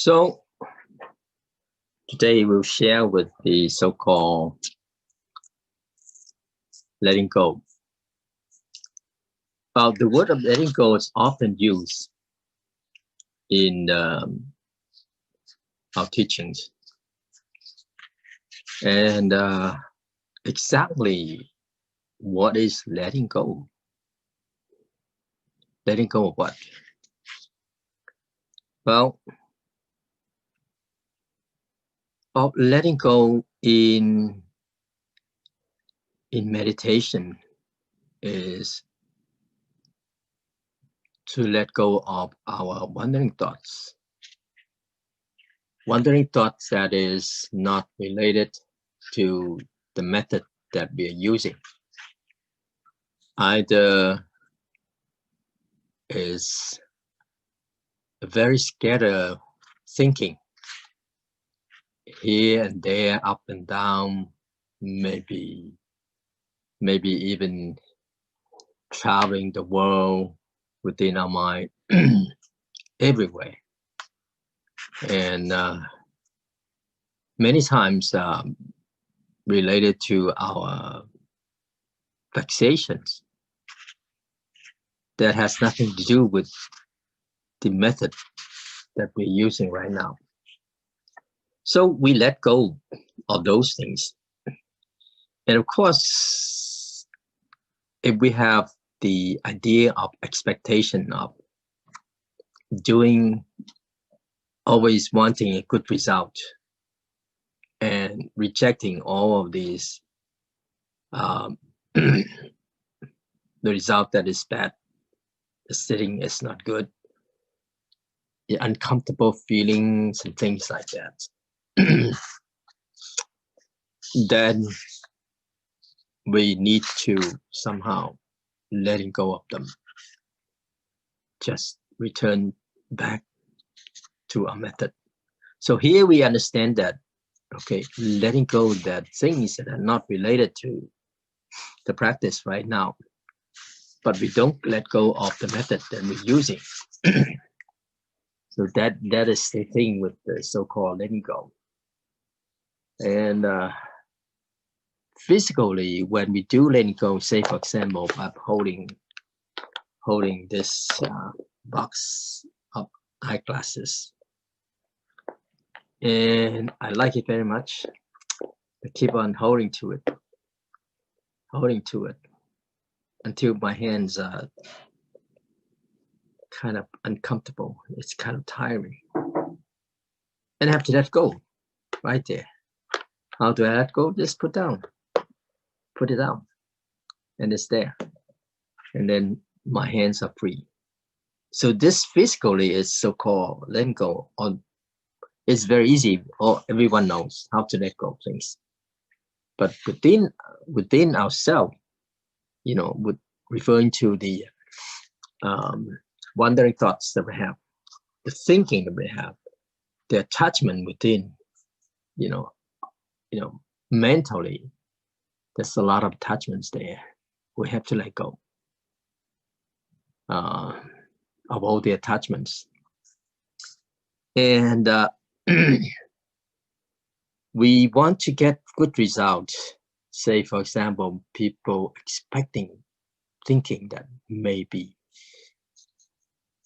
So today we'll share with the so-called letting go. The word of letting go is often used in our teachings. And exactly what is letting go? Letting go of what? Well, of letting go in meditation is to let go of our wandering thoughts. Wandering thoughts that is not related to the method that we are using. Either is a very scattered thinking, here and there, up and down, maybe even traveling the world within our mind, everywhere. And many times related to our fixations that has nothing to do with the method that we're using right now. So we let go of those things. And of course, if we have the idea of expectation of doing, always wanting a good result, and rejecting all of these, the result that is bad, the sitting is not good, the uncomfortable feelings and things like that, then we need to somehow letting go of them. Just return back to our method. So here we understand that, okay, letting go of that things that are not related to the practice right now, but we don't let go of the method that we're using. So that is the thing with the so-called letting go. And physically, when we do letting go, say for example, by holding this box of eyeglasses, and I like it very much. I keep on holding to it until my hands are kind of uncomfortable. It's kind of tiring, and I have to let go right there. How do I let go? Just put it down, and it's there, and then my hands are free. So this physically is so-called letting go. It's very easy, or everyone knows how to let go of things. But within ourselves, with referring to the wandering thoughts that we have, the thinking that we have, the attachment within, mentally, there's a lot of attachments there. We have to let go of all the attachments. And we want to get good results. Say, for example, people thinking that maybe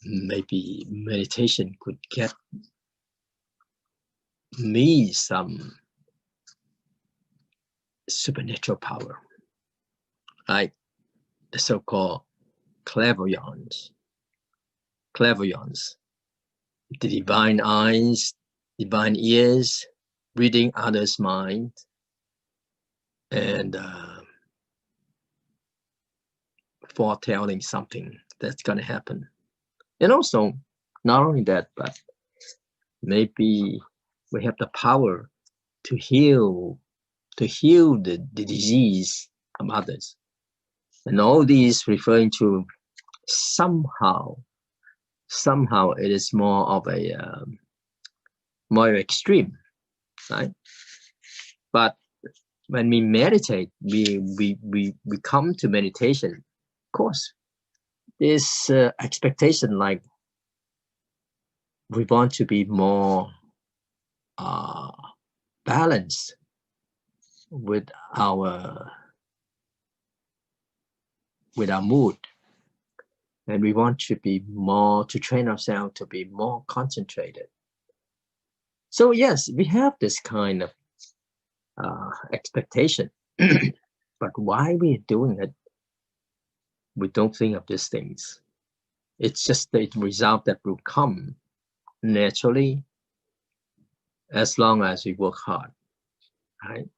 meditation could get me some supernatural power, like the so-called clairvoyance, the divine eyes, divine ears, reading others' mind, and foretelling something that's going to happen. And also, not only that, but maybe we have the power to heal the disease of others. And all these referring to somehow it is more of a more extreme, right? But when we meditate, we come to meditation. Of course, this expectation, like we want to be more balanced with our mood, and we want to be more, to train ourselves to be more concentrated. So yes, we have this kind of expectation, but why we're doing it, we don't think of these things. It's just the result that will come naturally as long as we work hard, right?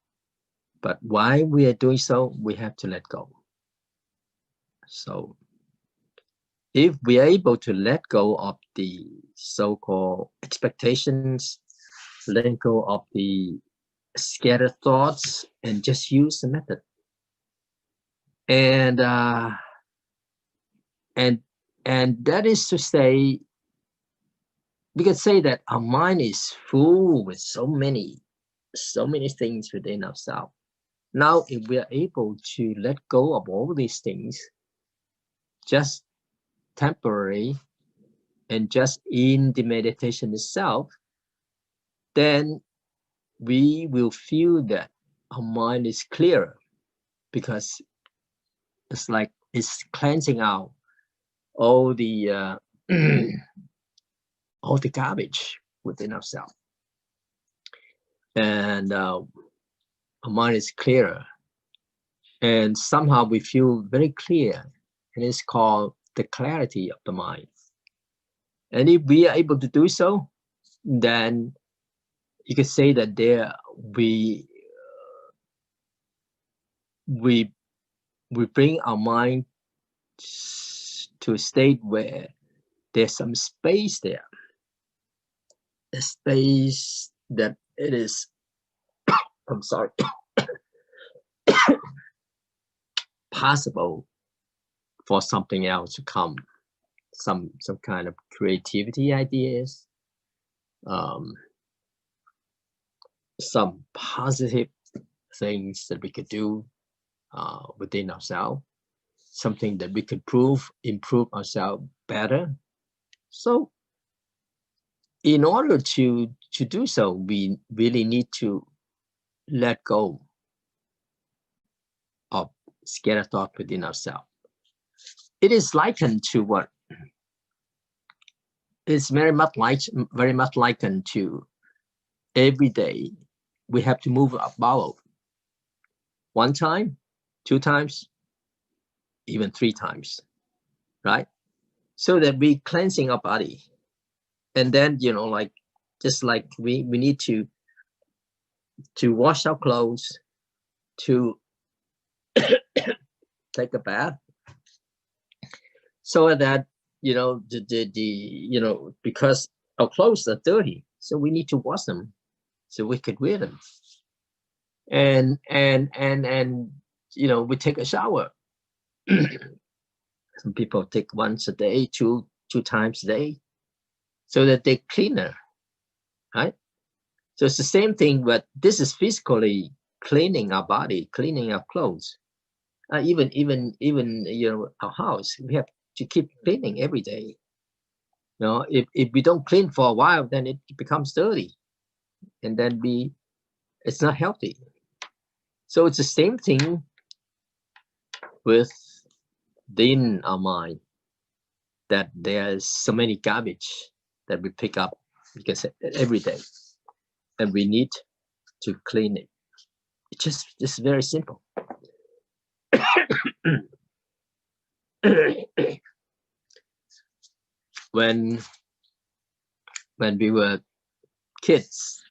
But why we are doing so, we have to let go. So if we are able to let go of the so-called expectations, let go of the scattered thoughts, and just use the method, and that is to say, we can say that our mind is full with so many things within ourselves. Now, if we are able to let go of all these things, just temporary, and just in the meditation itself, then we will feel that our mind is clearer, because it's like it's cleansing out all the all the garbage within ourselves, and our mind is clearer, and somehow we feel very clear, and it's called the clarity of the mind. And if we are able to do so, then you could say that there we bring our mind to a state where there's some space there, a space that it is I'm sorry possible for something else to come, some kind of creativity ideas, some positive things that we could do within ourselves, something that we could improve ourselves better. So in order to do so, we really need to let go of scattered thought within ourselves. It is likened to what? It's very much likened to every day we have to move our bowel 1 time, 2 times, even 3 times, right? So that we cleansing our body. And then, like, just like we need to wash our clothes, to take a bath, so that, because our clothes are dirty, so we need to wash them so we could wear them. And we take a shower. Some people take once a day, two times a day, so that they're cleaner, right? So it's the same thing, but this is physically cleaning our body, cleaning our clothes. Even our house, we have to keep cleaning every day. If we don't clean for a while, then it becomes dirty, and then it's not healthy. So it's the same thing within our mind, that there's so many garbage that we pick up, because every day, and we need to clean it. It's just very simple. When we were kids,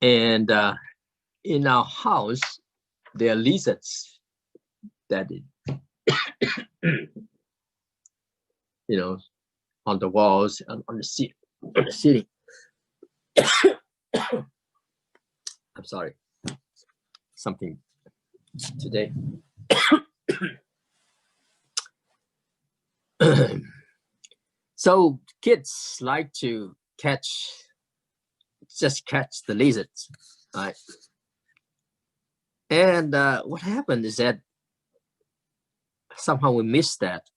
and in our house there are lizards that on the walls, on the ceiling. I'm sorry, something today. So kids like to catch the lizards, right? And what happened is that somehow we miss that,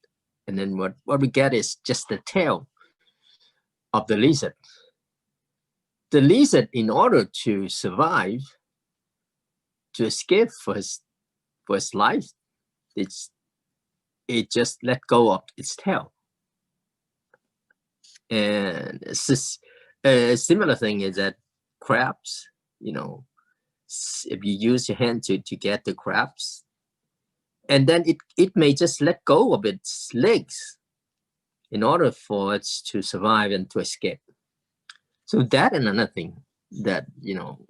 and then what we get is just the tail of the lizard. The lizard, in order to survive, to escape for his life, it just let go of its tail. And it's just, a similar thing is that crabs, you know, if you use your hand to get the crabs, and then it may just let go of its legs in order for it to survive and to escape. So that and another thing that, you know,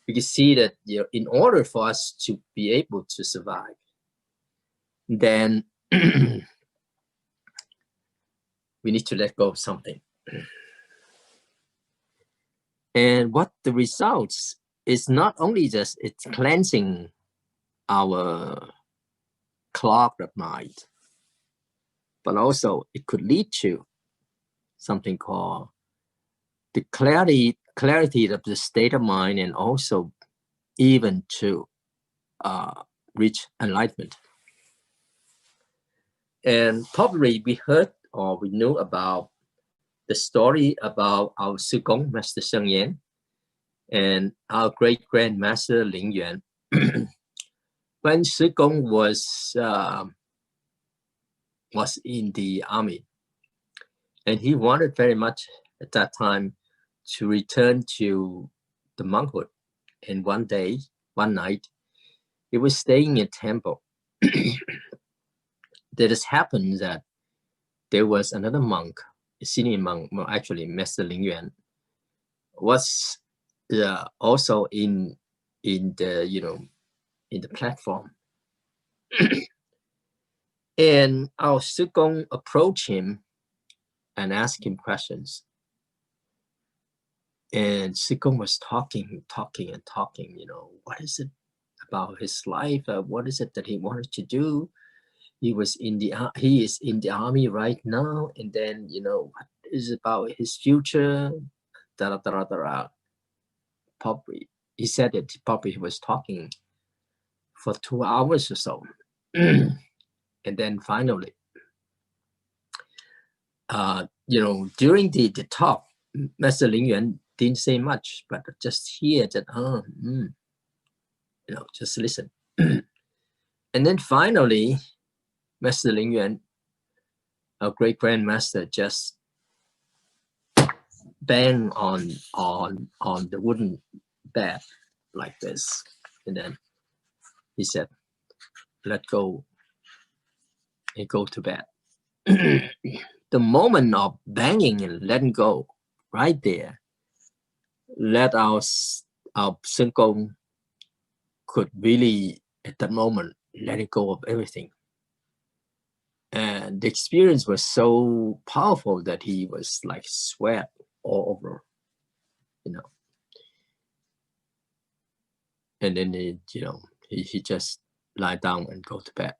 you can see that, you know, in order for us to be able to survive, then we need to let go of something. And what the results is not only just it's cleansing our clogged up mind, but also it could lead to something called the clarity of the state of mind, and also even to reach enlightenment. And probably we heard or we know about the story about our Sư Công, Master Sheng Yen, and our great grandmaster Ling Yuan. When Sư Công was in the army, and he wanted very much at that time to return to the monkhood. And one night, he was staying in a temple. There just happened that there was another monk, a senior monk, well, actually Master Ling Yuan, was also in the, you know, in the platform. And our Sư Công approached him and asked him questions. And Sư Công was talking, you know, what is it about his life? What is it that he wanted to do? He is in the army right now, and then, you know, what is about his future? Probably he said that probably he was talking for 2 hours or so. And then finally, you know, during the talk, Master Ling Yuan didn't say much, but just hear that, you know, just listen. And then finally, Master Ling Yuan, our great grandmaster, just banged on the wooden bed like this, and then he said, "Let go," and go to bed. The moment of banging and letting go, right there, let our Sư Công could really, at that moment, let it go of everything. And the experience was so powerful that he was like sweat all over, you know. And then you know, he just lie down and go to bed.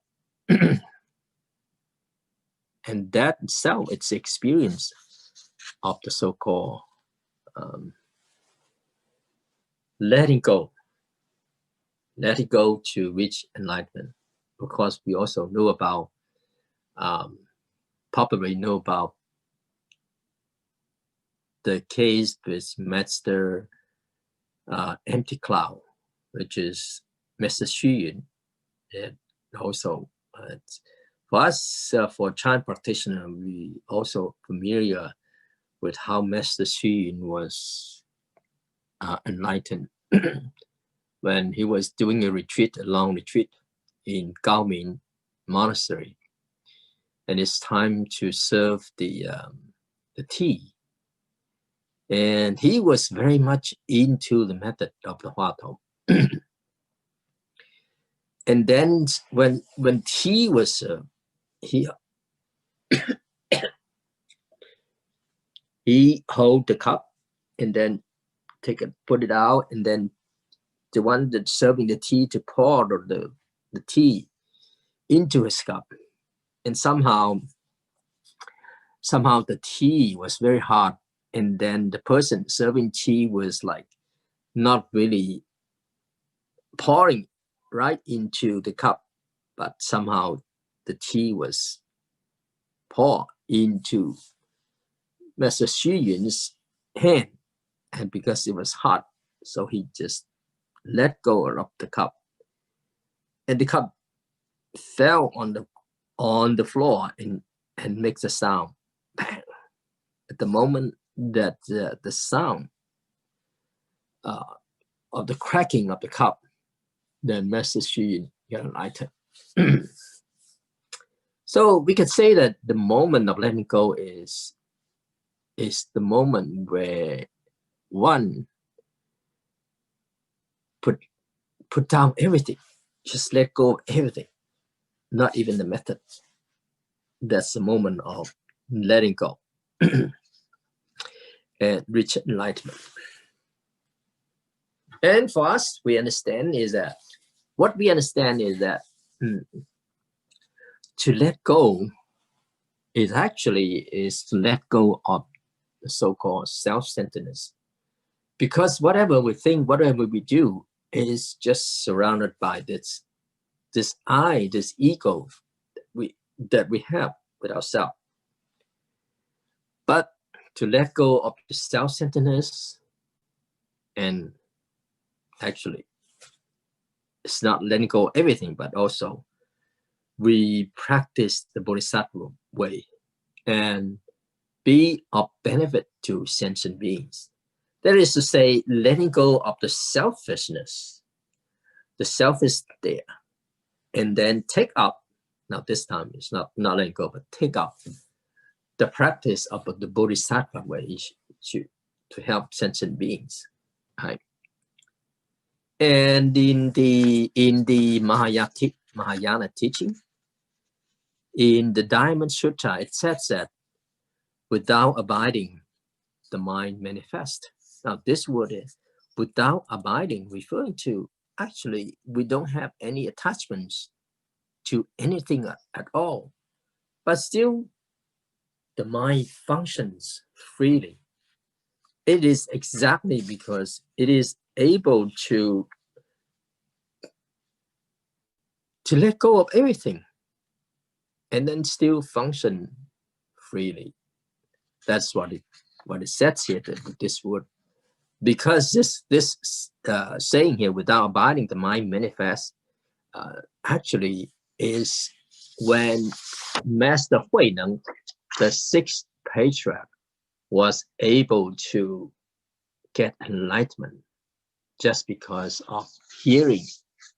And that itself, it's the experience of the so-called letting go to reach enlightenment. Of course, we also know about, probably know about the case with Master Empty Cloud, which is Master Xu Yun. And also, for us, for Chan practitioner, we also familiar with how Master Xu Yun was enlightened when he was doing a long retreat in Gaomin Monastery, and it's time to serve the tea. And he was very much into the method of the Hua Tong. And then when tea was he hold the cup and then put it out, and then the one that's serving the tea to pour the tea into his cup. And somehow the tea was very hot, and then the person serving tea was like not really pouring right into the cup, but somehow the tea was poured into Master Xu Yun's hand, and because it was hot, so he just let go of the cup, and the cup fell on the floor and makes a sound. Bang. At the moment that the sound of the cracking of the cup, then Master Xu Yun got enlightened. So we could say that the moment of letting go is the moment where one put down everything, just let go of everything, not even the method. That's the moment of letting go and reach enlightenment. And for us, what we understand is that to let go is to let go of the so-called self-centeredness. Because whatever we think, whatever we do is just surrounded by this I, this ego that we have with ourselves. But to let go of the self-centeredness, and actually it's not letting go of everything, but also we practice the Bodhisattva way and be of benefit to sentient beings. That is to say, letting go of the selfishness. The self is there. And then take up, now this time it's not letting go, but take up the practice of the Bodhisattva way to help sentient beings. Right? And in the Mahayana teaching, in the Diamond Sutta, it says that without abiding, the mind manifests. Now this word is without abiding, referring to actually we don't have any attachments to anything at all, but still the mind functions freely. It is exactly because it is able to let go of everything and then still function freely. That's what it says here, this word. Because this saying here, without abiding, the mind manifests, actually is when Master Huineng, the sixth patriarch, was able to get enlightenment just because of hearing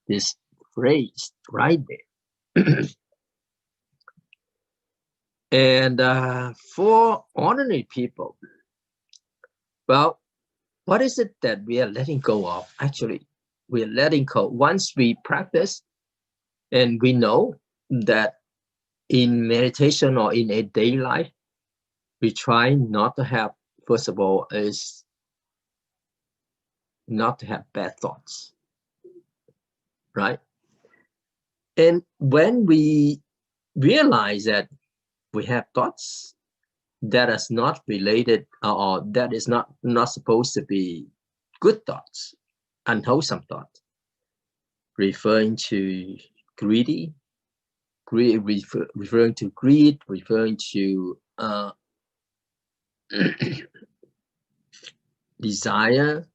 this phrase right there. And for ordinary people, well, what is it that we are letting go of? Actually, we are letting go. Once we practice and we know that in meditation or in a daily life, we try not to have, first of all, is not to have bad thoughts, right? And when we realize that we have thoughts that is not related, or that is not supposed to be good thoughts, unwholesome thoughts, referring to referring to greed, referring to desire,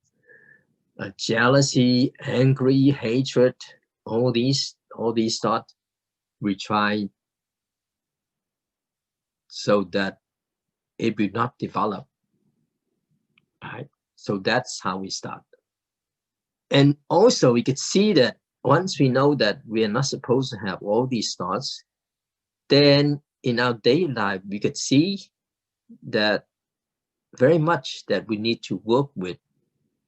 jealousy, angry, hatred, all these thoughts, we try so that it will not develop. Right? So that's how we start. And also we could see that once we know that we are not supposed to have all these thoughts, then in our daily life, we could see that very much that we need to work with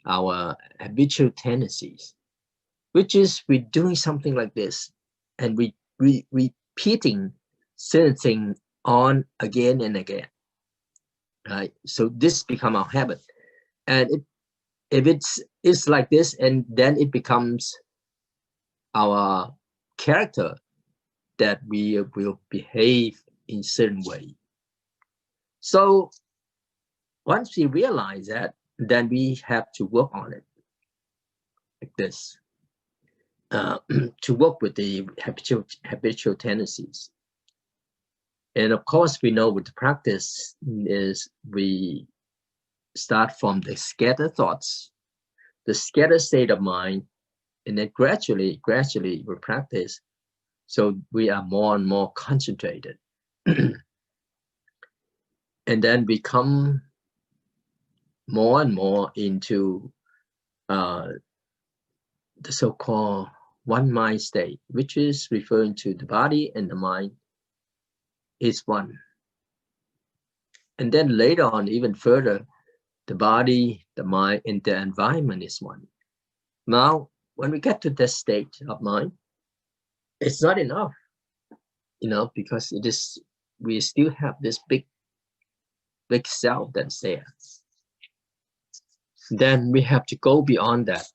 our habitual tendencies, which is we're doing something like this and we repeating certain things on again and again. Right? So this become our habit. And if it's like this, and then it becomes our character, that we will behave in certain way. So once we realize that, then we have to work on it like this, to work with the habitual tendencies. And of course, we know with the practice is we start from the scattered thoughts, the scattered state of mind, and then gradually we practice. So we are more and more concentrated. And then we come more and more into the so-called one mind state, which is referring to the body and the mind is one. And then later on, even further, the body, the mind, and the environment is one. Now, when we get to this state of mind, it's not enough, because it is, we still have this big self that's there. Then we have to go beyond that,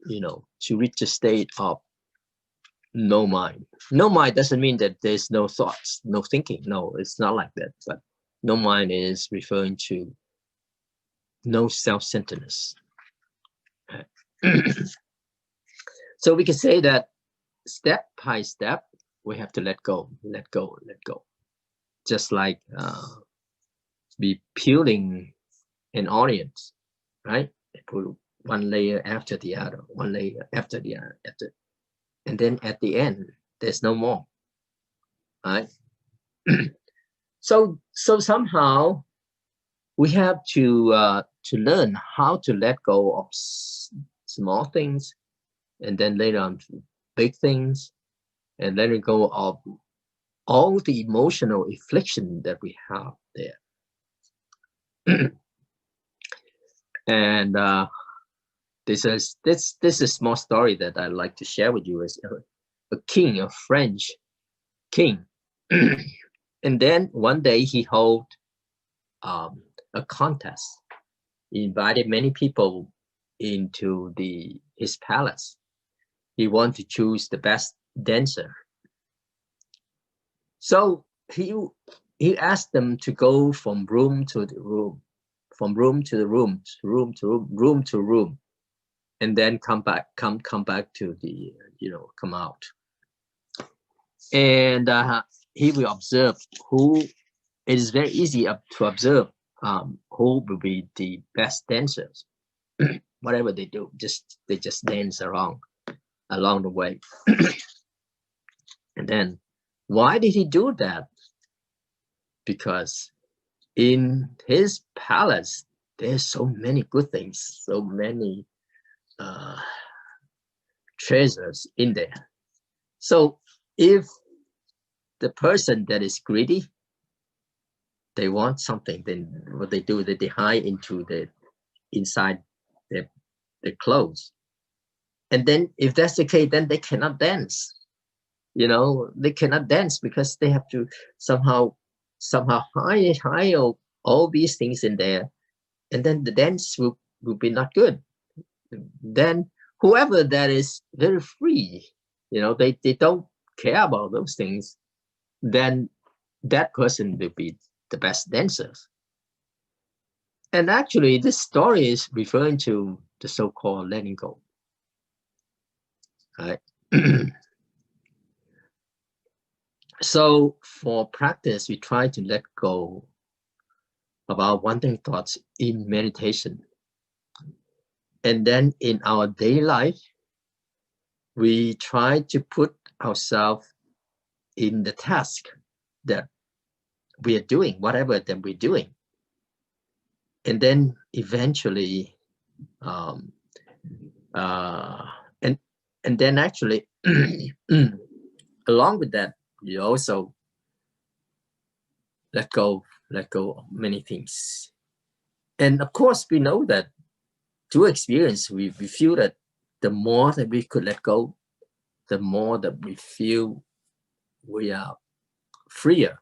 to reach a state of no mind. No mind doesn't mean that there's no thoughts, no thinking. No, it's not like that. But no mind is referring to no self-centeredness. So we can say that step by step, we have to let go. Just like be peeling an onion, right? Put one layer after the other, one layer after the other, and then at the end, there's no more, right? So somehow we have to learn how to let go of small things, and then later on big things, and letting go of all the emotional affliction that we have there. And this is a small story that I'd like to share with you. Is a king, a French king, and then one day he held a contest. He invited many people into his palace. He wanted to choose the best dancer. So he asked them to go from room to the room, from room to the room, room to room, and then come back to the, come out. And he will observe who. It is very easy to observe who will be the best dancers. Whatever they do, they just dance along the way. And then, why did he do that? Because in his palace, there's so many good things, so many treasures in there. So if the person that is greedy, they want something, then what they do, they hide inside their clothes. And then if that's the case, then they cannot dance. They cannot dance because they have to somehow hide all these things in there, and then the dance will be not good. Then whoever that is very free, they don't care about those things, then that person will be the best dancers. And actually, this story is referring to the so-called letting go. Right? So for practice, we try to let go of our wanting thoughts in meditation. And then in our daily life, we try to put ourselves in the task that we are doing, whatever that we're doing. And then eventually, and then actually, along with that, you also let go of many things. And of course, we know that through experience, we feel that the more that we could let go, the more that we feel we are freer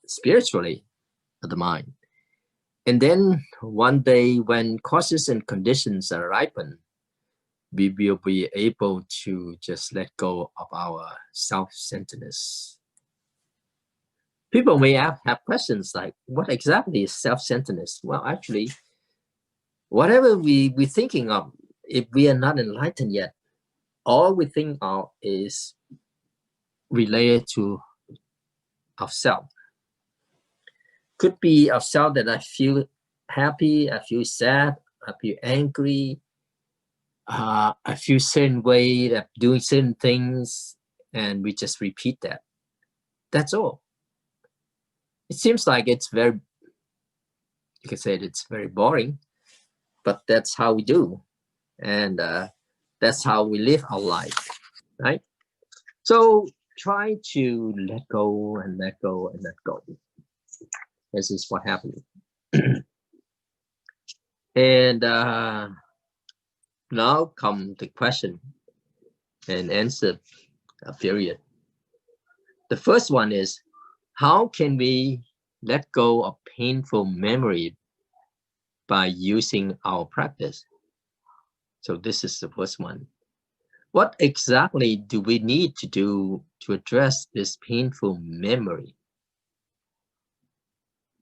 spiritually of the mind. And then one day when causes and conditions are ripened, we will be able to just let go of our self-centeredness. People may have questions like, what exactly is self-centeredness? Well, actually, whatever we're thinking of, if we are not enlightened yet, all we think of is related to ourselves. Could be ourselves that I feel happy, I feel sad, I feel angry, I feel certain way, that doing certain things, and we just repeat that. That's all. It seems like it's very, you can say it's very boring, but that's how we do. And that's how we live our life, right? So try to let go and let go and let go. This is what happened. And now come the question and answer period. The first one is, how can we let go of painful memory by using our practice? So this is the first one. What exactly do we need to do to address this painful memory?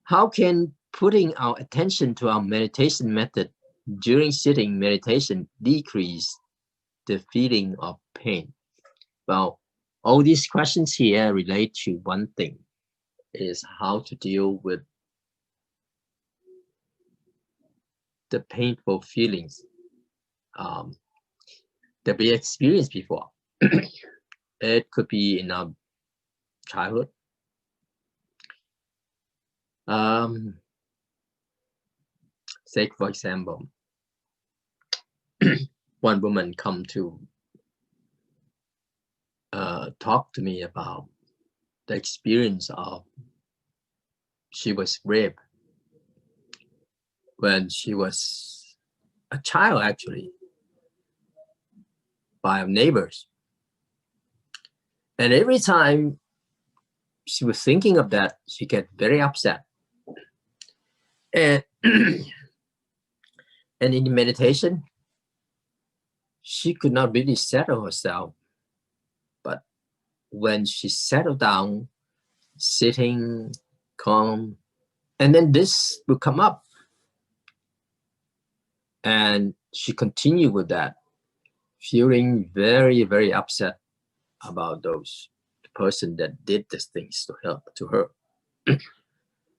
How can putting our attention to our meditation method during sitting meditation decrease the feeling of pain? Well, all these questions here relate to one thing, is how to deal with the painful feelings that we experienced before. It could be in our childhood. Say, for example, one woman come to talk to me about the experience of she was raped when she was a child, actually, by our neighbors. And every time she was thinking of that, she get very upset. And and in the meditation, she could not really settle herself. But when she settled down, sitting calm, and then this would come up. And she continued with that, feeling very, very upset about the person that did these things to her.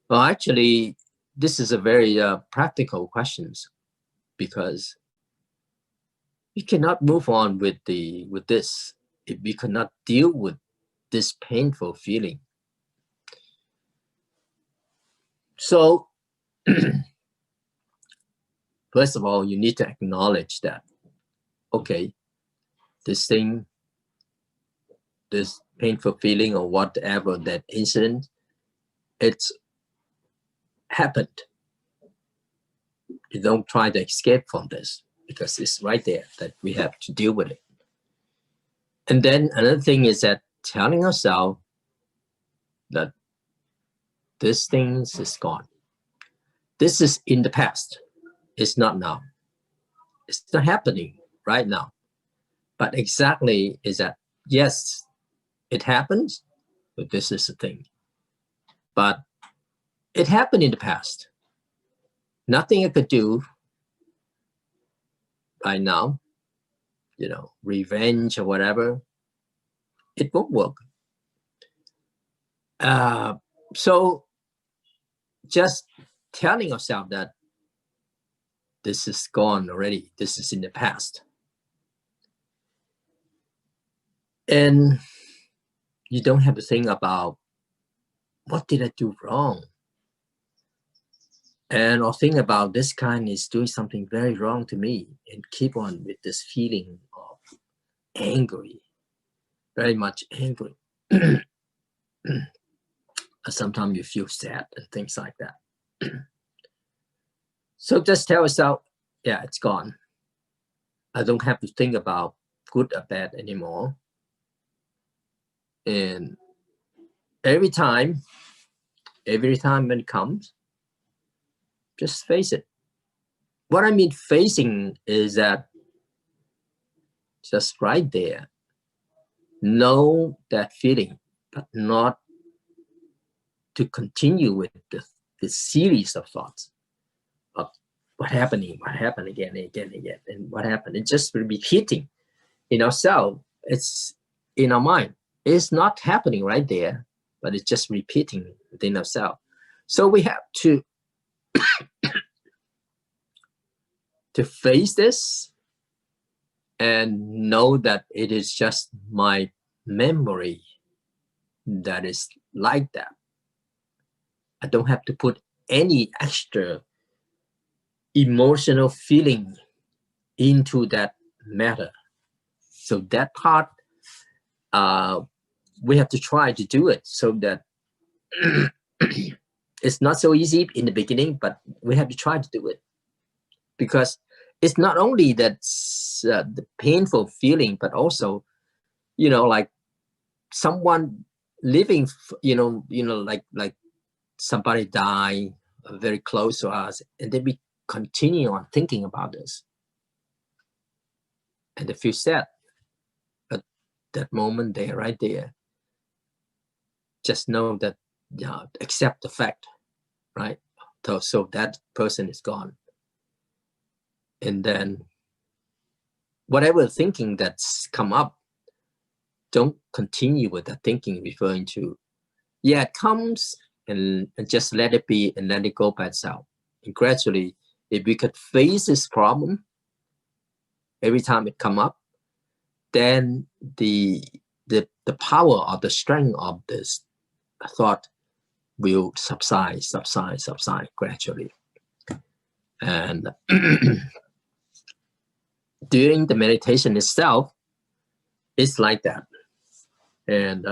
Well, actually, this is a very practical question, because we cannot move on with this if we cannot deal with this painful feeling. So first of all, you need to acknowledge that, okay, this thing, this painful feeling or whatever, that incident, it's happened. You don't try to escape from this, because it's right there that we have to deal with it. And then another thing is that telling ourselves that this thing is gone. This is in the past. It's not now. It's not happening right now. But exactly is that, yes, it happens, but this is the thing. But it happened in the past. Nothing I could do right now, revenge or whatever, it won't work. So just telling yourself that this is gone already, this is in the past. And you don't have to think about, what did I do wrong? And or think about, this kind is doing something very wrong to me, and keep on with this feeling of angry, very much angry. Sometimes you feel sad and things like that. So just tell yourself, yeah, it's gone. I don't have to think about good or bad anymore. And every time when it comes, just face it. What I mean facing is that just right there, know that feeling, but not to continue with the series of thoughts of what happened again and again and again, and what happened. It's just repeating in ourselves. It's in our mind. It's not happening right there, but it's just repeating within ourselves. So we have to face this and know that it is just my memory that is like that. I don't have to put any extra emotional feeling into that matter. So that part, we have to try to do it so that it's not so easy in the beginning, but we have to try to do it, because it's not only that the painful feeling, but also, like someone living, like somebody die very close to us, and then we continue on thinking about this, and they feel sad. But that moment there, right there, just know that, accept the fact, right? So that person is gone. And then whatever thinking that's come up, don't continue with that thinking referring to, it comes, and just let it be and let it go by itself. And gradually, if we could face this problem every time it come up, then the power or the strength of this thought will subside gradually. And during the meditation itself, it's like that. And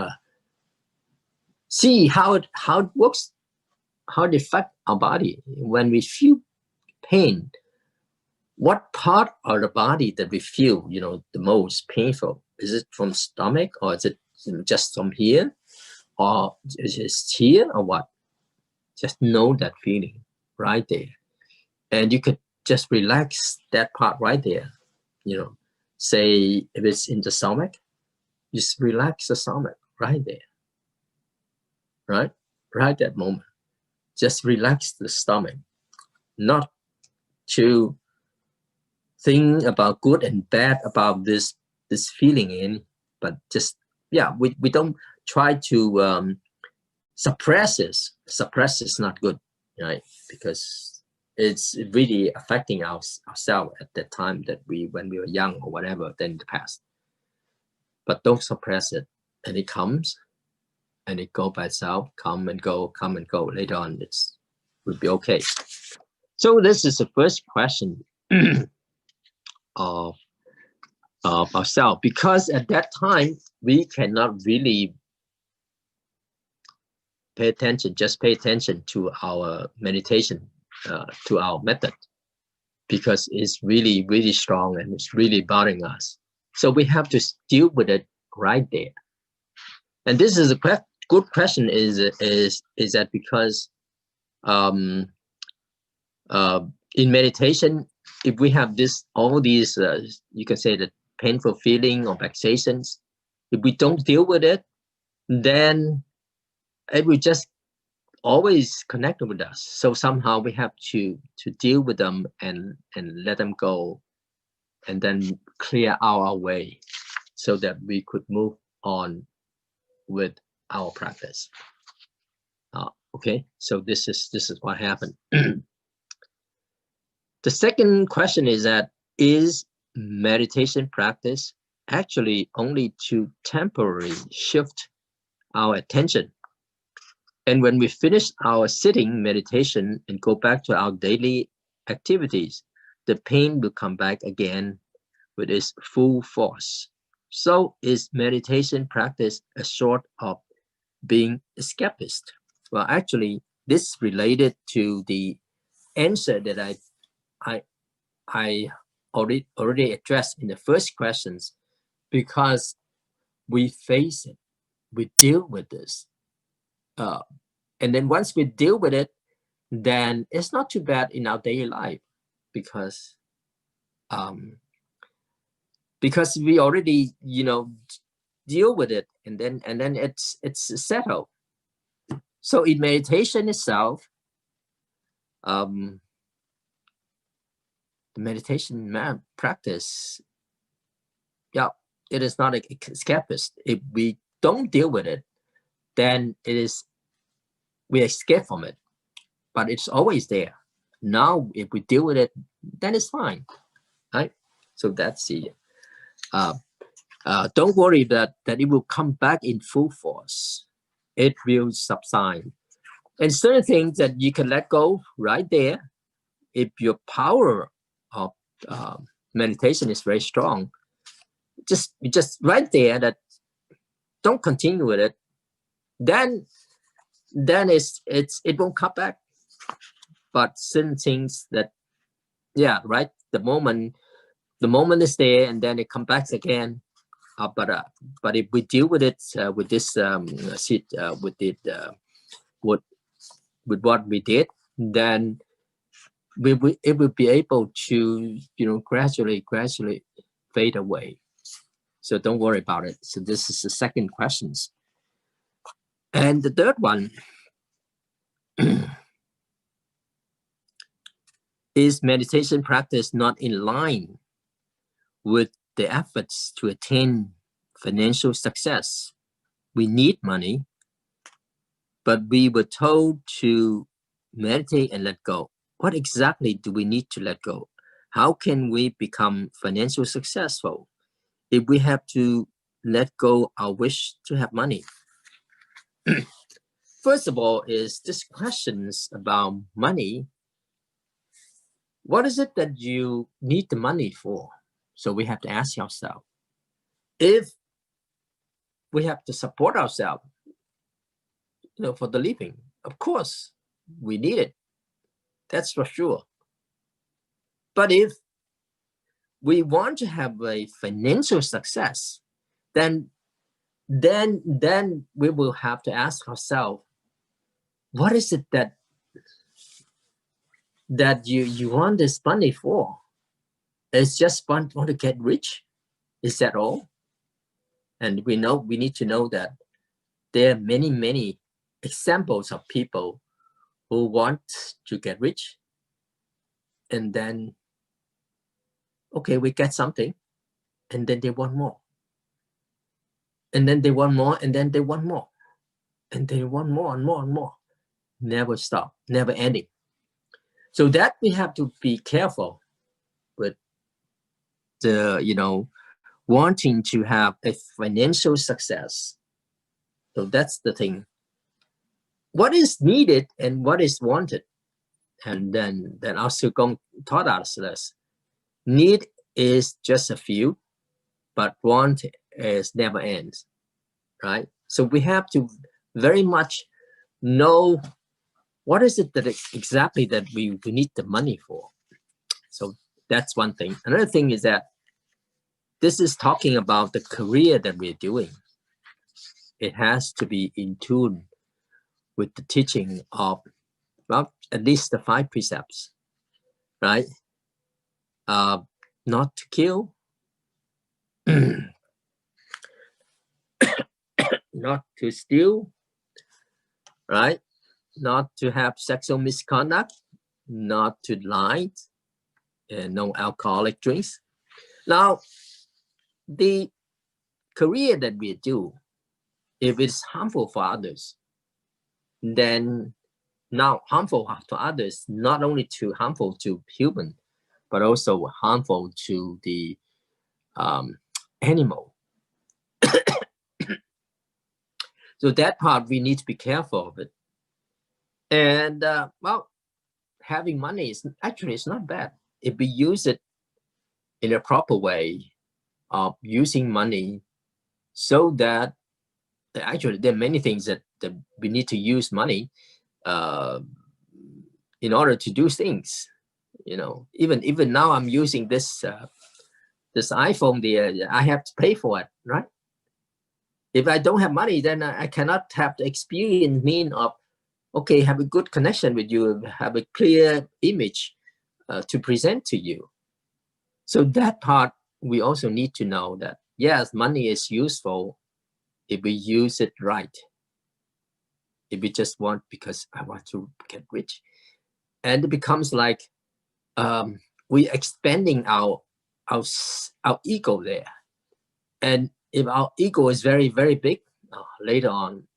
see how it works, how it affects our body. When we feel pain, what part of the body that we feel, the most painful? Is it from stomach, or is it just from here, or is it here, or what? Just know that feeling right there, and you could just relax that part right there. Say if it's in the stomach, just relax the stomach right there, right that moment. Just relax the stomach, not to think about good and bad about this feeling in, but just, we don't try to suppress this. Suppress is not good, right? Because it's really affecting ourselves at that time that when we were young or whatever, then in the past. But don't suppress it, and it comes and it go by itself, come and go. Later on, will be okay. So this is the first question of ourselves, because at that time we cannot really pay attention to our meditation, to our method, because it's really, really strong and it's really bothering us. So we have to deal with it right there. And this is a good question, is that because in meditation, if we have all these, you can say that painful feeling or vexations, if we don't deal with it, then it will just always connect with us. So somehow we have to deal with them and let them go, and then clear our way so that we could move on with our practice. Okay, so this is what happened. The second question is that, is meditation practice actually only to temporarily shift our attention? And when we finish our sitting meditation and go back to our daily activities, the pain will come back again with its full force. So is meditation practice a sort of being escapist? Well, actually, this related to the answer that I already addressed in the first questions, because we face it, we deal with this. And then once we deal with it, then it's not too bad in our daily life, because we already deal with it, and then it's settled. So in meditation itself, the meditation practice, it is not escapist if we don't deal with it, then we escape from it, but it's always there. Now, if we deal with it, then it's fine, right? So that's the, don't worry that it will come back in full force. It will subside. And certain things that you can let go right there, if your power of meditation is very strong, just right there, that don't continue with it, then it won't come back. But certain things that, yeah, right, the moment is there, and then it comes back again. But if we deal with it with this with what we did, then it will be able to, gradually fade away. So don't worry about it. So this is the second question. And the third one is meditation practice not in line with the efforts to attain financial success? We need money, but we were told to meditate and let go. What exactly do we need to let go? How can we become financially successful if we have to let go our wish to have money? First of all, is this questions about money. What is it that you need the money for? So we have to ask ourselves. If we have to support ourselves, for the living, of course, we need it. That's for sure. But if we want to have a financial success, then we will have to ask ourselves, what is it that you want this money for? It's just want to get rich? Is that all? And we need to know that there are many examples of people who want to get rich, and then, okay, we get something, and then they want more, and then they want more, and then they want more, and they want more and more and more. Never stop, never ending. So that we have to be careful with the, wanting to have a financial success. So that's the thing. What is needed and what is wanted? And then our Sugong taught us this. Need is just a few, but want is never ends, right? So we have to very much know what is it that exactly that we need the money for. So that's one thing. Another thing is that this is talking about the career that we're doing. It has to be in tune with the teaching of, well, at least the 5 precepts, right? Not to kill, not to steal, right? Not to have sexual misconduct, not to lie, and no alcoholic drinks. Now, the career that we do, if it's harmful for others, then now harmful to others, not only harmful to human, but also harmful to the animal. So that part we need to be careful of it. And well, having money is actually, it's not bad if we use it in a proper way of using money, so that actually there are many things that we need to use money in order to do things. Even now I'm using this iPhone. I have to pay for it, right? If I don't have money, then I cannot have the experience mean of, okay, have a good connection with you, have a clear image to present to you. So that part we also need to know that, yes, money is useful if we use it right. If we just want because I want to get rich, and it becomes like we're expanding our ego there. And if our ego is very, very big, later on,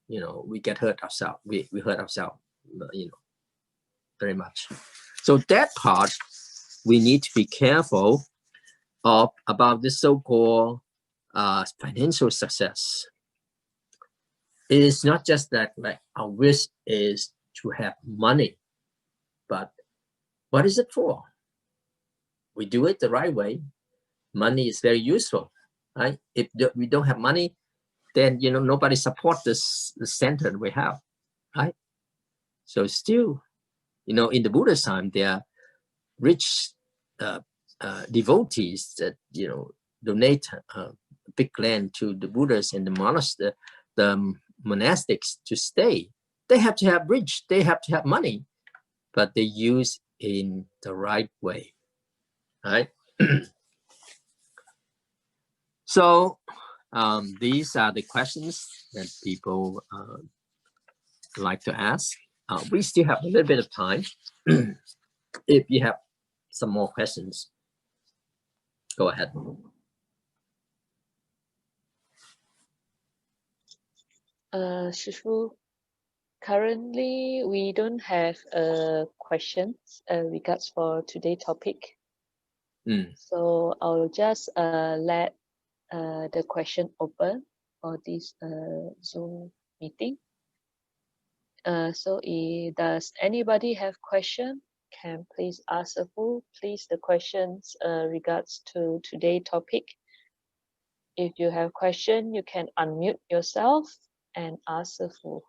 we get hurt ourselves. We hurt ourselves, very much. So that part, we need to be careful of about this so-called financial success. It is not just that like our wish is to have money, but what is it for? We do it the right way. Money is very useful, right? If we don't have money, then nobody supports the center we have, right? So still, in the Buddha's time, there are rich devotees that donate big land to the Buddhas and the monastery, the monastics to stay. They have to have rich, they have to have money, but they use in the right way, right? So these are the questions that people like to ask. We still have a little bit of time. If you have some more questions, go ahead. Shifu, currently we don't have questions regards for today's topic. So I'll just let the question open for this Zoom meeting. So does anybody have question? Can please ask please the questions regards to today's topic. If you have question, you can unmute yourself and ask the full.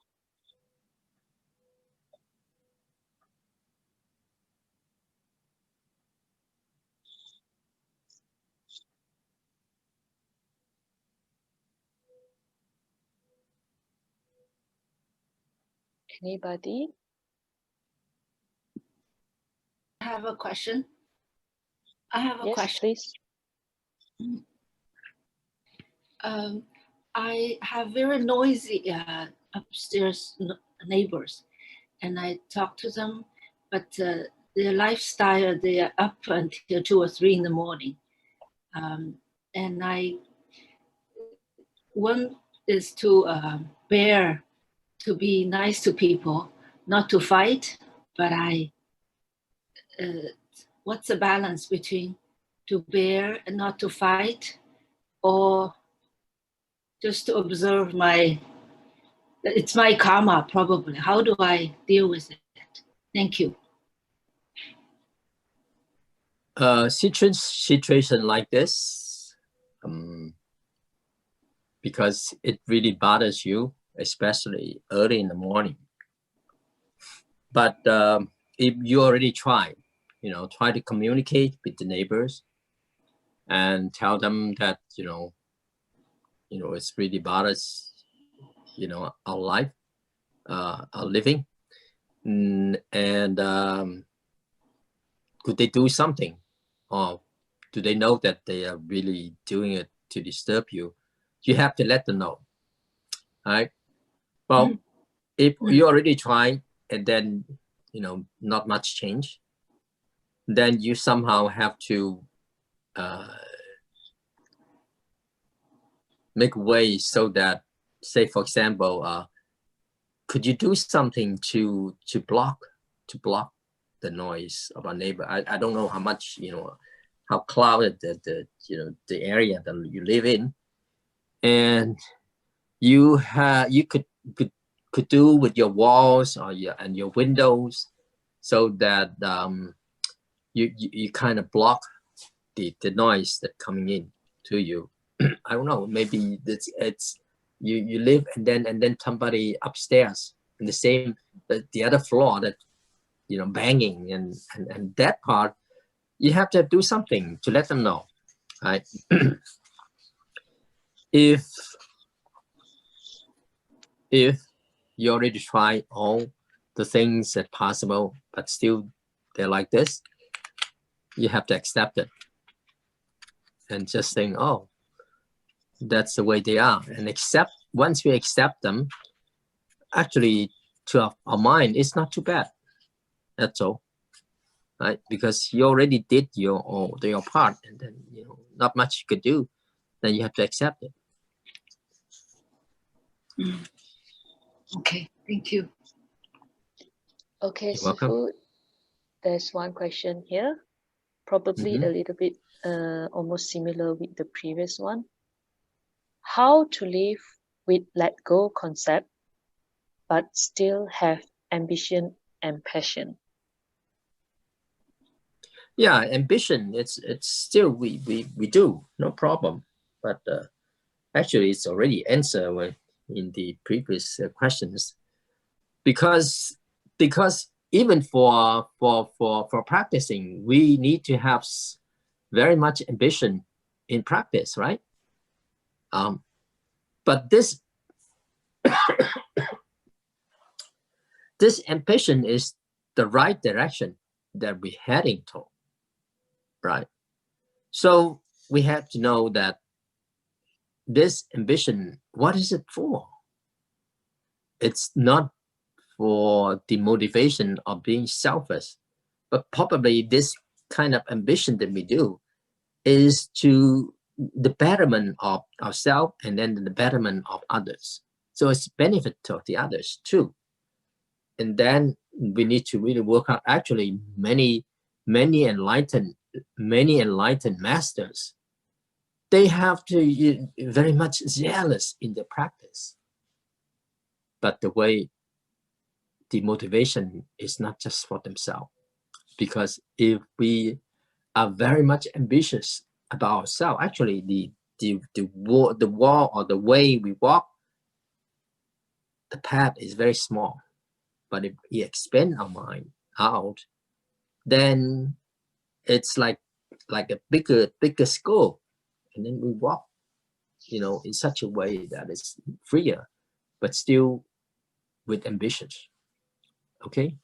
Anybody? I have a question. I have a question. Please. I have very noisy upstairs neighbors, and I talk to them, but their lifestyle, they are up until 2 or 3 in the morning. And one is to bear, to be nice to people, not to fight, but what's the balance between to bear and not to fight, or just to observe it's my karma probably. How do I deal with it? Thank you. Situation like this, because it really bothers you, especially early in the morning. But if you already tried, try to communicate with the neighbors and tell them that, it's really bothers, our life, our living. And could they do something? Or do they know that they are really doing it to disturb you? You have to let them know, right? Well, if you already tried and then, not much change, then you somehow have to make a way so that, say, for example, could you do something to block the noise of our neighbor? I don't know how much, how crowded the area that you live in, and you could do with your walls or your windows, so that you kind of block the noise that coming in to you. I don't know, maybe it's you live and then somebody upstairs in the other floor that banging and that part, you have to do something to let them know, right? If you already try all the things that possible, but still they're like this, you have to accept it and just think, oh, that's the way they are. And once we accept them, actually to our mind, it's not too bad. That's all, right? Because you already did your part, and then not much you could do. Then you have to accept it. Okay, thank you. Okay, You're welcome. Sifu, there's one question here, probably a little bit almost similar with the previous one. How to live with let go concept, but still have ambition and passion? Yeah, ambition, it's still we do, no problem. But actually, it's already answered in the previous questions, because even for practicing, we need to have very much ambition in practice, right? But this this ambition is the right direction that we're heading to, right? So we have to know that this ambition, what is it for? It's not for the motivation of being selfish, but probably this kind of ambition that we do is to the betterment of ourselves and then the betterment of others. So it's benefit to the others too. And then we need to really work out. Actually, many enlightened masters, they have to very much zealous in their practice. But the way the motivation is not just for themselves, because if we are very much ambitious about ourselves, actually the wall or the way we walk, the path is very small. But if we expand our mind out, then it's like a bigger scope, and then we walk, in such a way that it's freer, but still with ambitions. Okay.